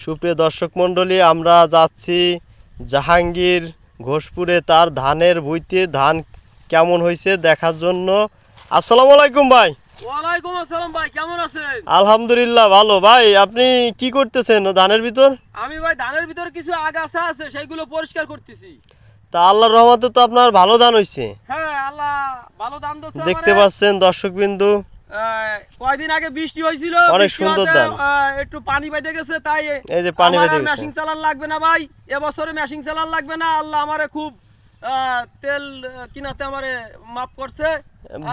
সুপ্রিয় দর্শক মণ্ডলী, আমরা যাচ্ছি জাহাঙ্গীর ঘোষপুরে তার ধানের ভুঁইতে ধান কেমন হয়েছে দেখার জন্য। আসসালামু আলাইকুম ভাই। ওয়ালাইকুম আসসালাম ভাই, কেমন আছেন? আলহামদুলিল্লাহ ভালো। ভাই আপনি কি করতেছেন ধানের ভিতর? আমি ভাই ধানের ভিতর কিছু আগাছা আছে সেইগুলো পরিষ্কার করতেছি। তা আল্লাহর রহমতে তো আপনার ভালো ধান হয়েছে। হ্যাঁ, আল্লাহ ভালো ধান দিচ্ছে। দেখতে পাচ্ছেন দর্শকবিন্দু, কয়দিন আগে বৃষ্টি হয়েছিল, অনেক সুন্দর ধান। একটু পানি বেঁধে গেছে, তাই এই যে পানি বেঁধে গেছে। মেশিং চালান লাগবে না ভাই, এবছরে মেশিং চালান লাগবে না। আল্লাহ আমারে খুব তেল কিনাতে আমারে মাফ করছে।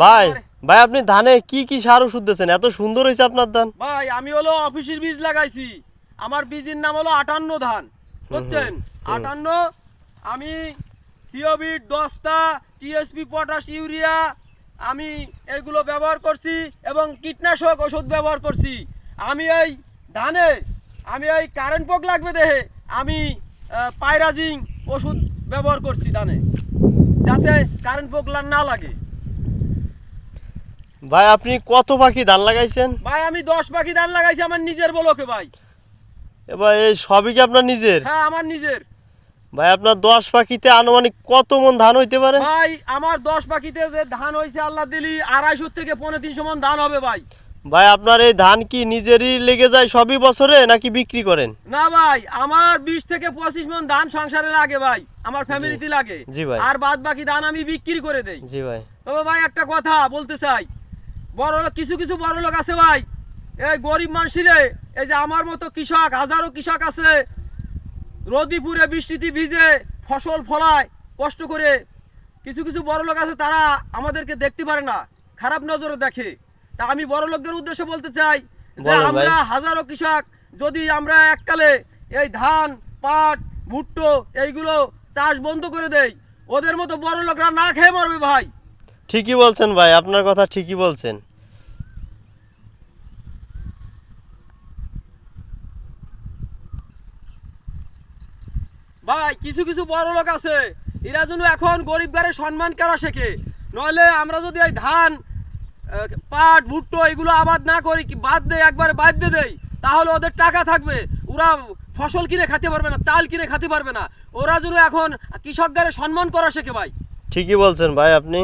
ভাই ভাই আপনি ধানে কি কি সার ওষুধ দিয়েছেন? এত সুন্দর হয়েছে আপনার ধান। ভাই আমি হলো অফিসের বীজ লাগাইছি। আমার বীজের নাম হলো 58 ধান, বুঝছেন? 58 আমি থিওবিট, দস্তা, টিএসপি, পটাশ, ইউরিয়া আমি এগুলো ব্যবহার করছি এবং কীটনাশক ওষুধ ব্যবহার করছি। আমি এই ধানে এই কারেন্ট পোক লাগবে দেহে আমি পাইরাজিং ওষুধ ব্যবহার করছি ধানে, যাতে কারেন্ট পোক না লাগে। ভাই আপনি কত পাখি ধান লাগাইছেন? ভাই আমি 10 পাখি ধান লাগাইছি আমার নিজের বলকে ভাই। এবার এই সবই কি আপনার নিজের? হ্যাঁ, আমার নিজের। ভাই আপনার 10 পাখিতে আনুমানিক কত মন ধান হইতে পারে? ভাই আমার 10 পাখিতে যে ধান হয়েছে আল্লাহ দিলি 250 থেকে 350 মন ধান হবে ভাই। ভাই আপনার এই ধান কি নিজেরই লেগে যায় সবই বছরে নাকি বিক্রি করেন? না ভাই, আমার 20 থেকে 25 মন ধান সংসারে লাগে ভাই, আমার ফ্যামিলিতে লাগে। জি ভাই। আর বাদ বাকি ধান আমি বিক্রি করে দেই। জি ভাই। তবে ভাই একটা কথা বলতে চাই, বড় লোক কিছু বড় লোক আছে ভাই, এই গরিব মানুষেরে, এই যে আমার মতো কৃষক, হাজারো কৃষক আছে রোদিপুরে বৃষ্টিতে ভিজে ফসল ফলায় কষ্ট করে। কিছু বড় লোক আছে তারা আমাদেরকে দেখতে পারে না, খারাপ নজরে দেখে। তা আমি বড় লোকদের উদ্দেশ্যে বলতে চাই যে আমরা হাজারো কৃষক যদি আমরা এককালে এই ধান, পাট, ভুট্টো এইগুলো চাষ বন্ধ করে দেই, ওদের মতো বড় লোকরা না খেয়ে মরবে ভাই। ঠিকই বলছেন ভাই, আপনার কথা ঠিকই বলছেন। ভাই কিছু বড় লোক আছে, এরা যেন এখন গরিব গারে সম্মান করা শেখে। নইলে আমরা যদি এই ধান, পাট, ভুট্টো এগুলো আবাদ না করি, বাদ দেয়, একবারে বাদ দিয়ে দেই, তাহলে ওদের টাকা থাকবে, ওরা ফসল কিনে খেতে পারবে না, চাল কিনে খেতে পারবে না। ওরা যেন এখন কৃষক গারে সম্মান করা শেখে ভাই। ঠিকই বলছেন ভাই আপনি।